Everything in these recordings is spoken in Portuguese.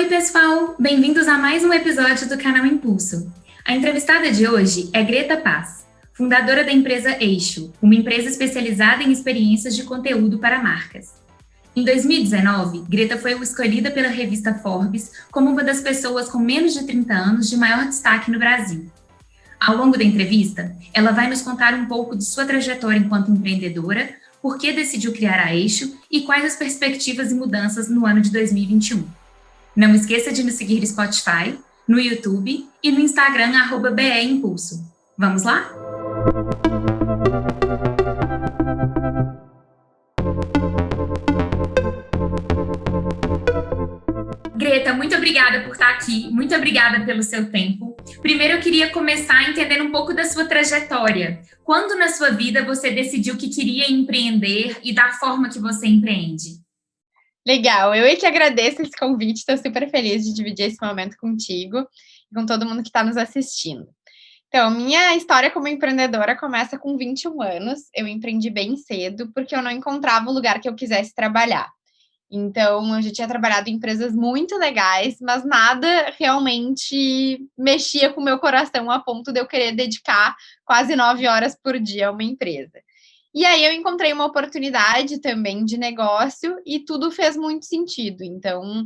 Oi, pessoal! Bem-vindos a mais um episódio do canal Impulso. A entrevistada de hoje é Greta Paz, fundadora da empresa Eixo, uma empresa especializada em experiências de conteúdo para marcas. Em 2019, Greta foi escolhida pela revista Forbes como uma das pessoas com menos de 30 anos de maior destaque no Brasil. Ao longo da entrevista, ela vai nos contar um pouco de sua trajetória enquanto empreendedora, por que decidiu criar a Eixo e quais as perspectivas e mudanças no ano de 2021. Não esqueça de nos seguir no Spotify, no YouTube e no Instagram @BEImpulso. Vamos lá? Greta, muito obrigada por estar aqui, muito obrigada pelo seu tempo. Primeiro eu queria começar entendendo um pouco da sua trajetória. Quando na sua vida você decidiu que queria empreender e da forma que você empreende? Legal, eu que agradeço esse convite, estou super feliz de dividir esse momento contigo e com todo mundo que está nos assistindo. Então, minha história como empreendedora começa com 21 anos, eu empreendi bem cedo, porque eu não encontrava o lugar que eu quisesse trabalhar. Então, eu já tinha trabalhado em empresas muito legais, mas nada realmente mexia com o meu coração a ponto de eu querer dedicar quase 9 horas por dia a uma empresa. E aí eu encontrei uma oportunidade também de negócio e tudo fez muito sentido. Então,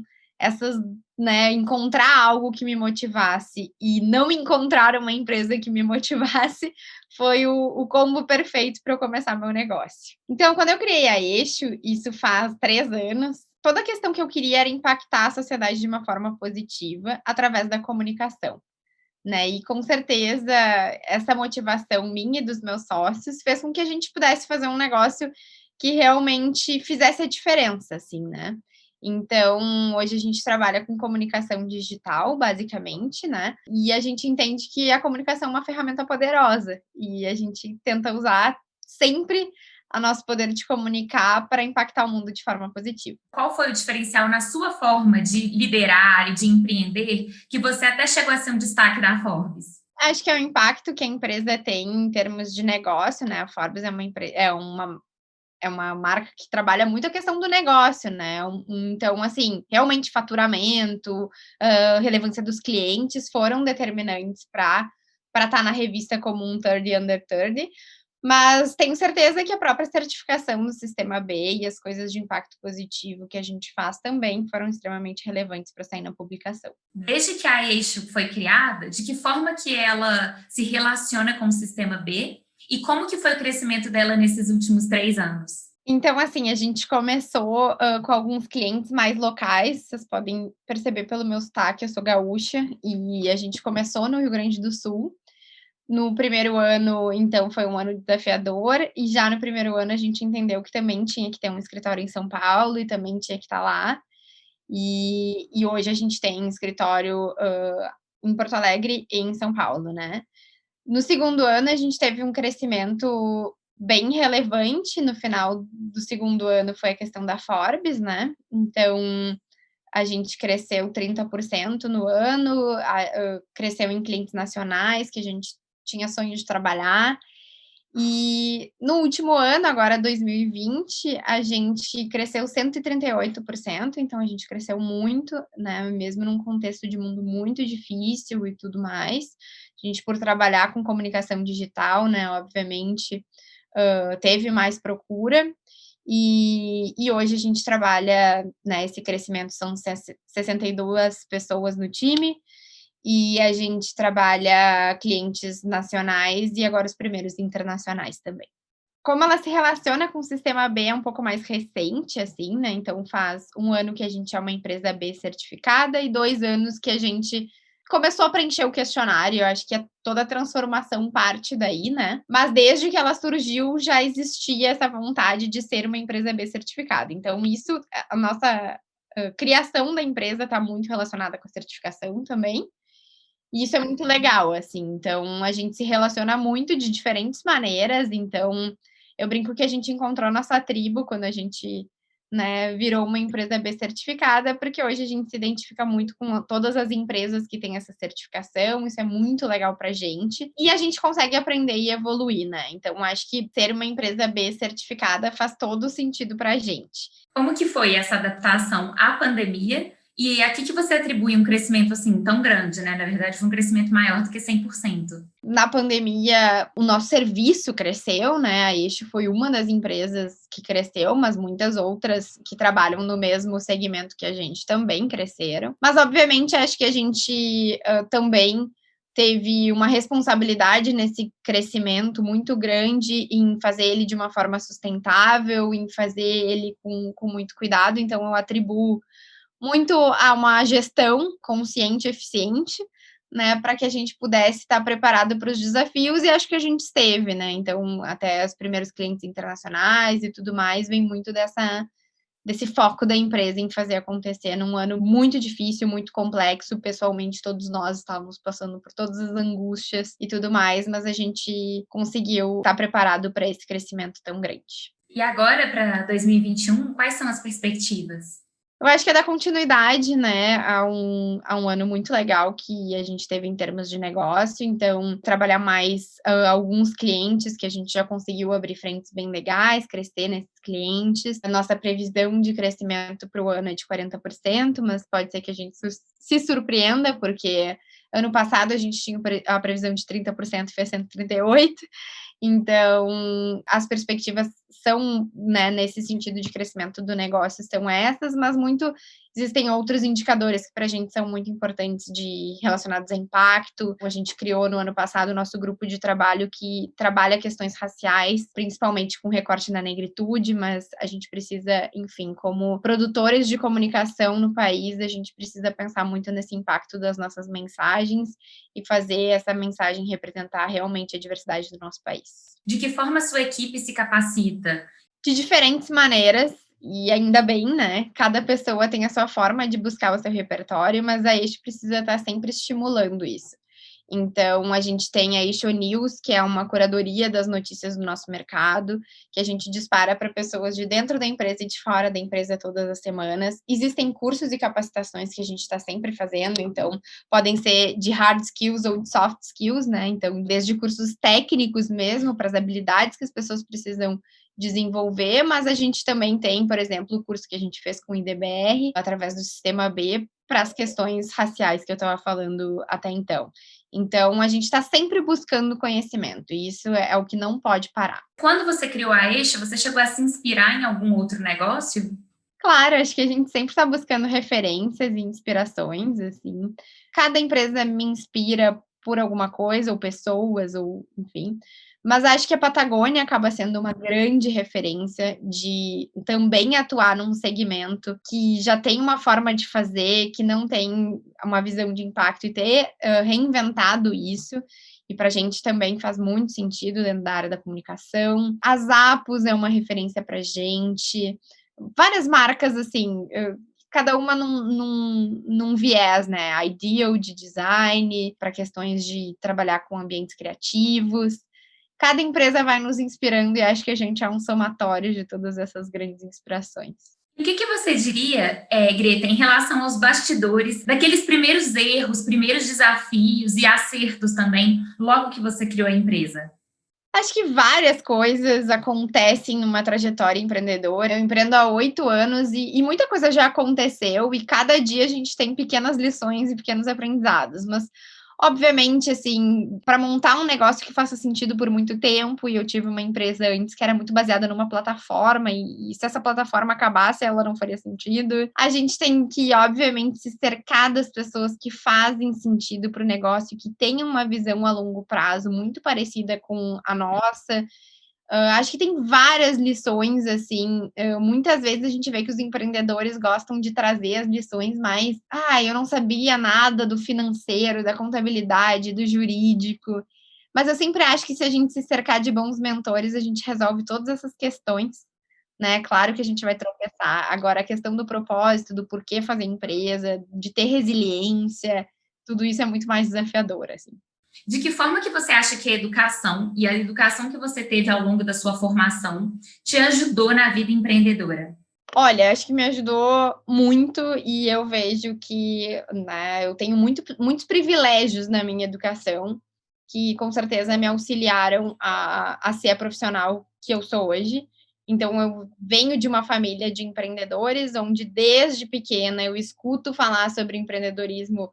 encontrar algo que me motivasse e não encontrar uma empresa que me motivasse foi o combo perfeito para eu começar meu negócio. Então, quando eu criei a Eixo, isso faz 3 anos, toda a questão que eu queria era impactar a sociedade de uma forma positiva através da comunicação. Né? E com certeza essa motivação minha e dos meus sócios fez com que a gente pudesse fazer um negócio que realmente fizesse a diferença, assim, né? Então, hoje a gente trabalha com comunicação digital, basicamente, né? E a gente entende que a comunicação é uma ferramenta poderosa e a gente tenta usar sempre o nosso poder de comunicar para impactar o mundo de forma positiva. Qual foi o diferencial na sua forma de liderar e de empreender que você até chegou a ser um destaque da Forbes? Acho que é o impacto que a empresa tem em termos de negócio, né? A Forbes é uma marca que trabalha muito a questão do negócio, né? Então, assim, realmente faturamento, relevância dos clientes foram determinantes para estar na revista como um 30 Under 30, mas tenho certeza que a própria certificação do Sistema B e as coisas de impacto positivo que a gente faz também foram extremamente relevantes para sair na publicação. Desde que a Eixo foi criada, de que forma que ela se relaciona com o Sistema B e como que foi o crescimento dela nesses últimos 3 anos? Então, assim, a gente começou com alguns clientes mais locais, vocês podem perceber pelo meu sotaque, eu sou gaúcha, e a gente começou no Rio Grande do Sul. No primeiro ano, então, foi um ano desafiador, e já no primeiro ano a gente entendeu que também tinha que ter um escritório em São Paulo e também tinha que estar lá. E hoje a gente tem escritório em Porto Alegre e em São Paulo, né? No segundo ano, a gente teve um crescimento bem relevante. No final do segundo ano foi a questão da Forbes, né? Então, a gente cresceu 30% no ano, cresceu em clientes nacionais que a gente tinha sonho de trabalhar. E no último ano, agora 2020, a gente cresceu 138%, então a gente cresceu muito, né, mesmo num contexto de mundo muito difícil e tudo mais. A gente, por trabalhar com comunicação digital, né, obviamente, teve mais procura, e hoje a gente trabalha, né, esse crescimento são 62 pessoas no time, e a gente trabalha clientes nacionais e agora os primeiros internacionais também. Como ela se relaciona com o Sistema B é um pouco mais recente, assim, né, então faz 1 ano que a gente é uma empresa B certificada e 2 anos que a gente começou a preencher o questionário. Eu acho que toda a transformação parte daí, né, mas desde que ela surgiu já existia essa vontade de ser uma empresa B certificada. Então isso, a nossa, criação da empresa está muito relacionada com a certificação também. E isso é muito legal, assim, então a gente se relaciona muito de diferentes maneiras, então eu brinco que a gente encontrou nossa tribo quando a gente, né, virou uma empresa B certificada, porque hoje a gente se identifica muito com todas as empresas que têm essa certificação, isso é muito legal pra gente, e a gente consegue aprender e evoluir, né, então acho que ser uma empresa B certificada faz todo sentido pra gente. Como que foi essa adaptação à pandemia E a que você atribui um crescimento assim tão grande, né? Na verdade, foi um crescimento maior do que 100%. Na pandemia, o nosso serviço cresceu, né? A Eixo foi uma das empresas que cresceu, mas muitas outras que trabalham no mesmo segmento que a gente também cresceram. Mas, obviamente, acho que a gente também teve uma responsabilidade nesse crescimento muito grande em fazer ele de uma forma sustentável, em fazer ele com muito cuidado. Então, eu atribuo muito a uma gestão consciente e eficiente, né, para que a gente pudesse estar preparado para os desafios, e acho que a gente esteve, né? Então, até os primeiros clientes internacionais e tudo mais, vem muito desse foco da empresa em fazer acontecer num ano muito difícil, muito complexo. Pessoalmente, todos nós estávamos passando por todas as angústias e tudo mais, mas a gente conseguiu estar preparado para esse crescimento tão grande. E agora, para 2021, quais são as perspectivas? Eu acho que é dar continuidade, né, a um ano muito legal que a gente teve em termos de negócio. Então, trabalhar mais alguns clientes que a gente já conseguiu abrir frentes bem legais, crescer nesses clientes. A nossa previsão de crescimento para o ano é de 40%, mas pode ser que a gente se surpreenda, porque ano passado a gente tinha a previsão de 30% e fez 138%. Então, as perspectivas são, né, nesse sentido de crescimento do negócio, são essas, mas existem outros indicadores que para a gente são muito importantes relacionados a impacto. A gente criou no ano passado o nosso grupo de trabalho que trabalha questões raciais, principalmente com recorte na negritude, mas a gente precisa, enfim, como produtores de comunicação no país, a gente precisa pensar muito nesse impacto das nossas mensagens e fazer essa mensagem representar realmente a diversidade do nosso país. De que forma a sua equipe se capacita? De diferentes maneiras, e ainda bem, né? Cada pessoa tem a sua forma de buscar o seu repertório, mas a Eixo precisa estar sempre estimulando isso. Então, a gente tem a Eixo News, que é uma curadoria das notícias do nosso mercado, que a gente dispara para pessoas de dentro da empresa e de fora da empresa todas as semanas. Existem cursos e capacitações que a gente está sempre fazendo, então podem ser de hard skills ou de soft skills, né? Então, desde cursos técnicos mesmo, para as habilidades que as pessoas precisam desenvolver, mas a gente também tem, por exemplo, o curso que a gente fez com o IDBR, através do Sistema B, para as questões raciais que eu estava falando até então. Então, a gente está sempre buscando conhecimento, e isso é o que não pode parar. Quando você criou a Eixo, você chegou a se inspirar em algum outro negócio? Claro, acho que a gente sempre está buscando referências e inspirações, assim. Cada empresa me inspira por alguma coisa, ou pessoas, ou enfim. Mas acho que a Patagônia acaba sendo uma grande referência de também atuar num segmento que já tem uma forma de fazer, que não tem uma visão de impacto, e ter reinventado isso. E para a gente também faz muito sentido dentro da área da comunicação. A Zappos é uma referência para a gente. Várias marcas, assim, cada uma num viés, né? Ideal de design, para questões de trabalhar com ambientes criativos. Cada empresa vai nos inspirando, e acho que a gente é um somatório de todas essas grandes inspirações. O que você diria, Greta, em relação aos bastidores, daqueles primeiros erros, primeiros desafios e acertos também, logo que você criou a empresa? Acho que várias coisas acontecem numa trajetória empreendedora. Eu empreendo há 8 anos e muita coisa já aconteceu, e cada dia a gente tem pequenas lições e pequenos aprendizados. Mas, obviamente, assim, para montar um negócio que faça sentido por muito tempo, e eu tive uma empresa antes que era muito baseada numa plataforma, e se essa plataforma acabasse, ela não faria sentido. A gente tem que, obviamente, se cercar das pessoas que fazem sentido para o negócio, que tenham uma visão a longo prazo muito parecida com a nossa. Acho que tem várias lições, assim, muitas vezes a gente vê que os empreendedores gostam de trazer as lições mais, eu não sabia nada do financeiro, da contabilidade, do jurídico, mas eu sempre acho que se a gente se cercar de bons mentores, a gente resolve todas essas questões, né? Claro que a gente vai tropeçar. Agora, a questão do propósito, do porquê fazer empresa, de ter resiliência, tudo isso é muito mais desafiador, assim. De que forma que você acha que a educação e a educação que você teve ao longo da sua formação te ajudou na vida empreendedora? Olha, acho que me ajudou muito, e eu vejo que, né, eu tenho muitos privilégios na minha educação, que com certeza me auxiliaram a ser a profissional que eu sou hoje. Então, eu venho de uma família de empreendedores, onde desde pequena eu escuto falar sobre empreendedorismo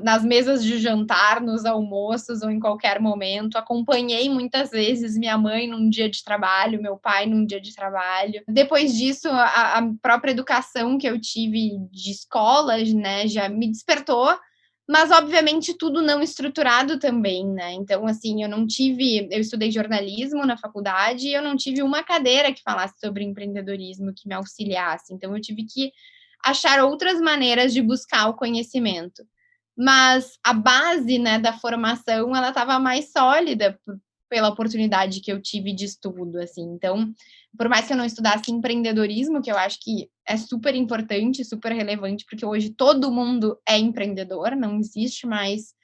nas mesas de jantar, nos almoços ou em qualquer momento. Acompanhei muitas vezes minha mãe num dia de trabalho, meu pai num dia de trabalho. Depois disso, a própria educação que eu tive de escolas, né, já me despertou, mas obviamente tudo não estruturado também, né? Então, assim, eu estudei jornalismo na faculdade e eu não tive uma cadeira que falasse sobre empreendedorismo, que me auxiliasse. Então, eu tive que achar outras maneiras de buscar o conhecimento. Mas a base, né, da formação, ela estava mais sólida pela oportunidade que eu tive de estudo, assim. Então, por mais que eu não estudasse empreendedorismo, que eu acho que é super importante, super relevante, porque hoje todo mundo é empreendedor, não existe mais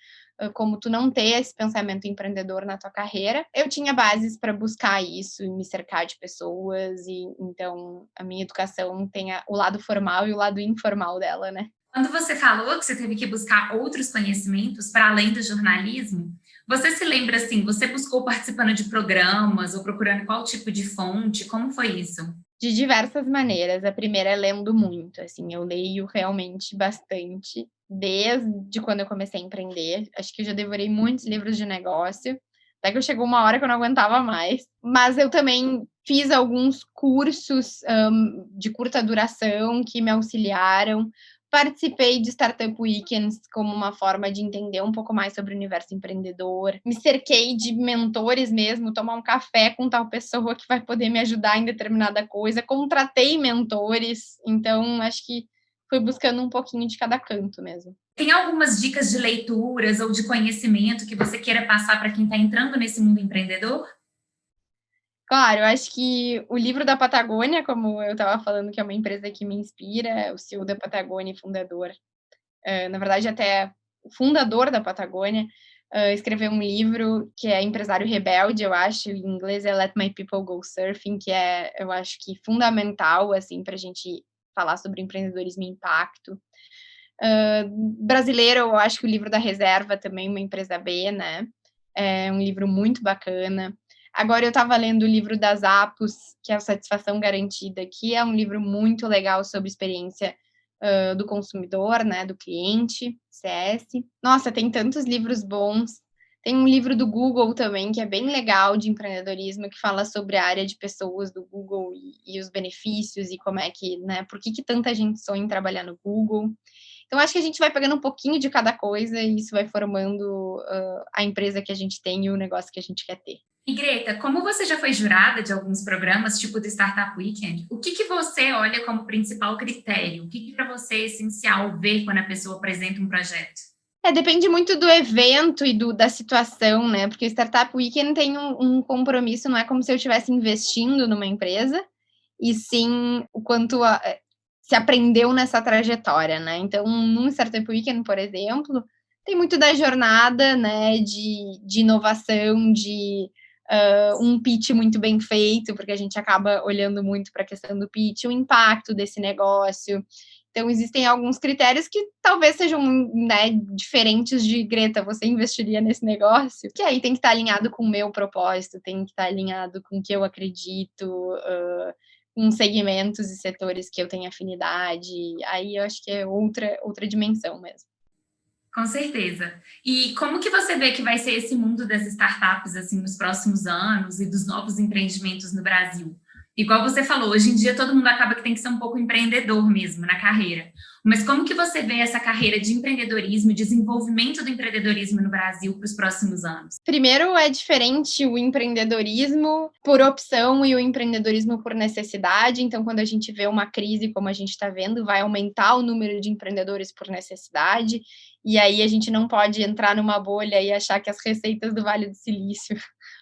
como tu não ter esse pensamento empreendedor na tua carreira. Eu tinha bases para buscar isso e me cercar de pessoas, e então a minha educação tem o lado formal e o lado informal dela, né? Quando você falou que você teve que buscar outros conhecimentos para além do jornalismo, você se lembra assim, você buscou participando de programas ou procurando qual tipo de fonte? Como foi isso? De diversas maneiras. A primeira é lendo muito, assim, eu leio realmente bastante, desde quando eu comecei a empreender. Acho que eu já devorei muitos livros de negócio, até que chegou uma hora que eu não aguentava mais. Mas eu também fiz alguns cursos de curta duração que me auxiliaram. Participei de Startup Weekends como uma forma de entender um pouco mais sobre o universo empreendedor. Me cerquei de mentores mesmo, tomar um café com tal pessoa que vai poder me ajudar em determinada coisa. Contratei mentores, então acho que fui buscando um pouquinho de cada canto mesmo. Tem algumas dicas de leituras ou de conhecimento que você queira passar para quem está entrando nesse mundo empreendedor? Claro, eu acho que o livro da Patagônia, como eu estava falando, que é uma empresa que me inspira, o CEO da Patagônia, fundador, na verdade até o fundador da Patagônia, escreveu um livro que é Empresário Rebelde, eu acho, em inglês é Let My People Go Surfing, que é, eu acho que fundamental, assim, para a gente falar sobre empreendedorismo e impacto. Brasileiro, eu acho que o livro da Reserva também, uma empresa B, né? É um livro muito bacana. Agora eu estava lendo o livro das Apos, que é a Satisfação Garantida, que é um livro muito legal sobre experiência do consumidor, né, do cliente, CS. Nossa, tem tantos livros bons. Tem um livro do Google também, que é bem legal, de empreendedorismo, que fala sobre a área de pessoas do Google e os benefícios e como é que, né, por que tanta gente sonha em trabalhar no Google. Então, acho que a gente vai pegando um pouquinho de cada coisa e isso vai formando a empresa que a gente tem e o negócio que a gente quer ter. E Greta, como você já foi jurada de alguns programas, tipo do Startup Weekend, o que você olha como principal critério? O que para você é essencial ver quando a pessoa apresenta um projeto? Depende muito do evento e da situação, né? Porque o Startup Weekend tem um compromisso, não é como se eu estivesse investindo numa empresa, e sim o quanto se aprendeu nessa trajetória, né? Então, num Startup Weekend, por exemplo, tem muito da jornada, né, de inovação, de um pitch muito bem feito, porque a gente acaba olhando muito para a questão do pitch, o impacto desse negócio. Então, existem alguns critérios que talvez sejam, né, diferentes de Greta, você investiria nesse negócio? Que aí tem que estar alinhado com o meu propósito, tem que estar alinhado com o que eu acredito, com segmentos e setores que eu tenho afinidade. Aí eu acho que é outra dimensão mesmo. Com certeza. E como que você vê que vai ser esse mundo das startups assim nos próximos anos e dos novos empreendimentos no Brasil? Igual você falou, hoje em dia todo mundo acaba que tem que ser um pouco empreendedor mesmo na carreira. Mas como que você vê essa carreira de empreendedorismo e desenvolvimento do empreendedorismo no Brasil para os próximos anos? Primeiro, é diferente o empreendedorismo por opção e o empreendedorismo por necessidade. Então, quando a gente vê uma crise como a gente está vendo, vai aumentar o número de empreendedores por necessidade. E aí a gente não pode entrar numa bolha e achar que as receitas do Vale do Silício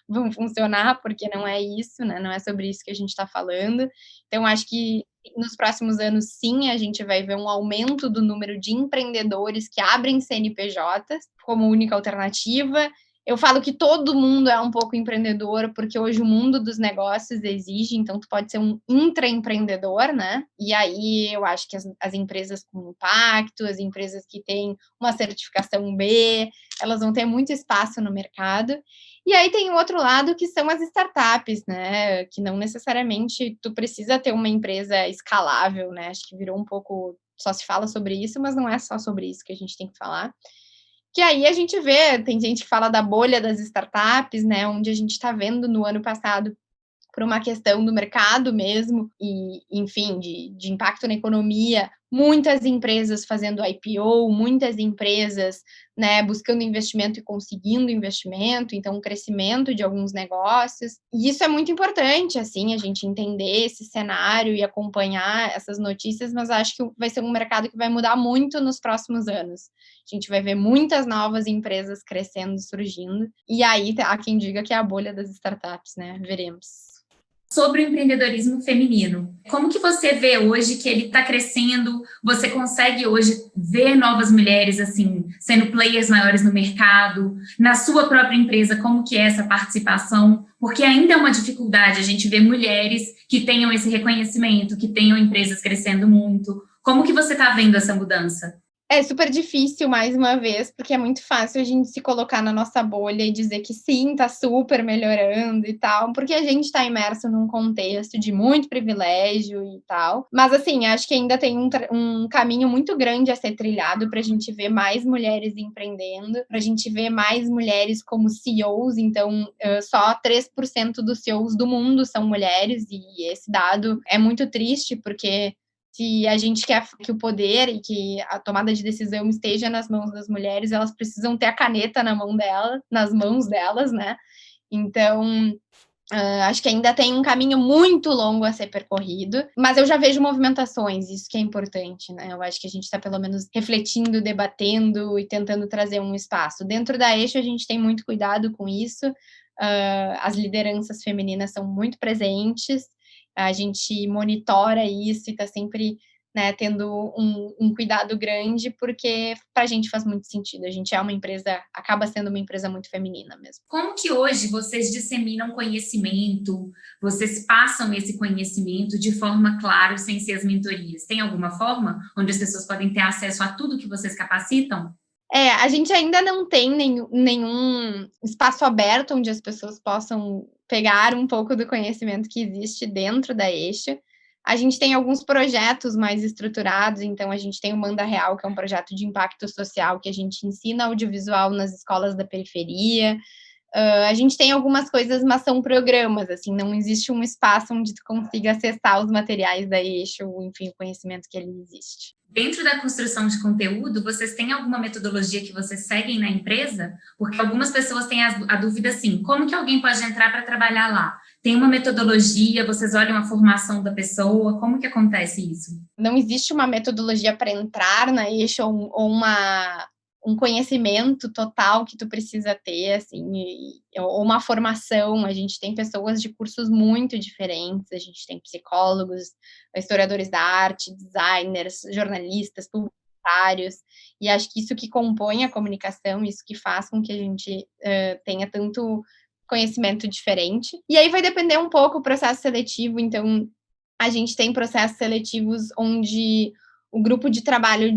vão funcionar, porque não é isso, né? Não é sobre isso que a gente está falando. Então, acho que nos próximos anos, sim, a gente vai ver um aumento do número de empreendedores que abrem CNPJs como única alternativa Eu falo que todo mundo é um pouco empreendedor, porque hoje o mundo dos negócios exige, então tu pode ser um intraempreendedor, né? E aí eu acho que as empresas com impacto, as empresas que têm uma certificação B, elas vão ter muito espaço no mercado. E aí tem o outro lado que são as startups, né? Que não necessariamente tu precisa ter uma empresa escalável, né? Acho que virou um pouco, só se fala sobre isso, mas não é só sobre isso que a gente tem que falar. Que aí a gente vê, tem gente que fala da bolha das startups, né? Onde a gente está vendo no ano passado, por uma questão do mercado mesmo, e, enfim, de impacto na economia, muitas empresas fazendo IPO, muitas empresas, né, buscando investimento e conseguindo investimento, então um crescimento de alguns negócios. E isso é muito importante, assim, a gente entender esse cenário e acompanhar essas notícias, mas acho que vai ser um mercado que vai mudar muito nos próximos anos. A gente vai ver muitas novas empresas crescendo, surgindo, e aí há quem diga que é a bolha das startups, né? Veremos. Sobre o empreendedorismo feminino. Como que você vê hoje que ele está crescendo? Você consegue hoje ver novas mulheres assim sendo players maiores no mercado? Na sua própria empresa, como que é essa participação? Porque ainda é uma dificuldade a gente ver mulheres que tenham esse reconhecimento, que tenham empresas crescendo muito. Como que você está vendo essa mudança? É super difícil, mais uma vez, porque é muito fácil a gente se colocar na nossa bolha e dizer que sim, tá super melhorando e tal, porque a gente tá imerso num contexto de muito privilégio e tal. Mas, assim, acho que ainda tem um caminho muito grande a ser trilhado pra gente ver mais mulheres empreendendo, pra gente ver mais mulheres como CEOs. Então, só 3% dos CEOs do mundo são mulheres, e esse dado é muito triste, porque se a gente quer que o poder e que a tomada de decisão esteja nas mãos das mulheres, elas precisam ter a caneta nas mãos delas, né? Então, acho que ainda tem um caminho muito longo a ser percorrido, mas eu já vejo movimentações, isso que é importante, né? Eu acho que a gente está pelo menos refletindo, debatendo e tentando trazer um espaço. Dentro da Eixo, a gente tem muito cuidado com isso, as lideranças femininas são muito presentes, a gente monitora isso e está sempre, né, tendo um cuidado grande, porque para a gente faz muito sentido. A gente é uma empresa, acaba sendo uma empresa muito feminina mesmo. Como que hoje vocês disseminam conhecimento, vocês passam esse conhecimento de forma clara, sem ser as mentorias? Tem alguma forma onde as pessoas podem ter acesso a tudo que vocês capacitam? A gente ainda não tem nenhum espaço aberto onde as pessoas possam pegar um pouco do conhecimento que existe dentro da Eixo. A gente tem alguns projetos mais estruturados, então a gente tem o Manda Real, que é um projeto de impacto social que a gente ensina audiovisual nas escolas da periferia. A gente tem algumas coisas, mas são programas, assim, não existe um espaço onde tu consiga acessar os materiais da Eixo, enfim, o conhecimento que ele existe. Dentro da construção de conteúdo, vocês têm alguma metodologia que vocês seguem na empresa? Porque algumas pessoas têm a dúvida assim, como que alguém pode entrar para trabalhar lá? Tem uma metodologia, vocês olham a formação da pessoa, como que acontece isso? Não existe uma metodologia para entrar na Eixo ou um conhecimento total que tu precisa ter, assim, ou uma formação. A gente tem pessoas de cursos muito diferentes, a gente tem psicólogos, historiadores da arte, designers, jornalistas, publicitários, e acho que isso que compõe a comunicação, isso que faz com que a gente tenha tanto conhecimento diferente. E aí vai depender um pouco o processo seletivo, então a gente tem processos seletivos onde o grupo de trabalho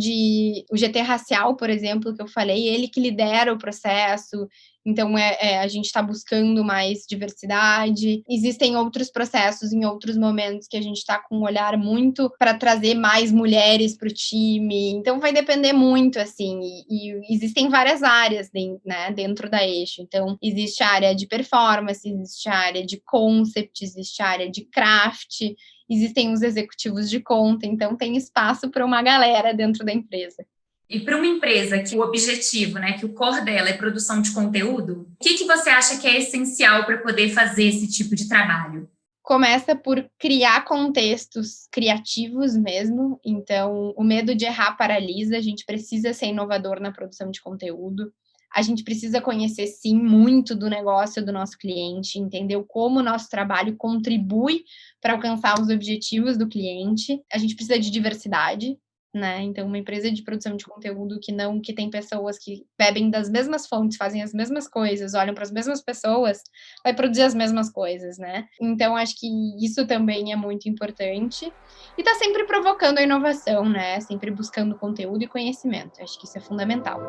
o GT Racial, por exemplo, que eu falei, ele que lidera o processo, então a gente está buscando mais diversidade. Existem outros processos em outros momentos que a gente está com um olhar muito para trazer mais mulheres para o time, então vai depender muito, assim, e existem várias áreas né, dentro da Eixo, então existe a área de performance, existe a área de concept, existe a área de craft, existem os executivos de conta, então tem espaço para uma galera dentro da empresa. E para uma empresa que o objetivo, né, que o core dela é produção de conteúdo, o que você acha que é essencial para poder fazer esse tipo de trabalho? Começa por criar contextos criativos mesmo, então o medo de errar paralisa, a gente precisa ser inovador na produção de conteúdo. A gente precisa conhecer, sim, muito do negócio do nosso cliente, entender como o nosso trabalho contribui para alcançar os objetivos do cliente. A gente precisa de diversidade, né? Então, uma empresa de produção de conteúdo que tem pessoas que bebem das mesmas fontes, fazem as mesmas coisas, olham para as mesmas pessoas, vai produzir as mesmas coisas, né? Então, acho que isso também é muito importante. E tá sempre provocando a inovação, né? Sempre buscando conteúdo e conhecimento. Acho que isso é fundamental.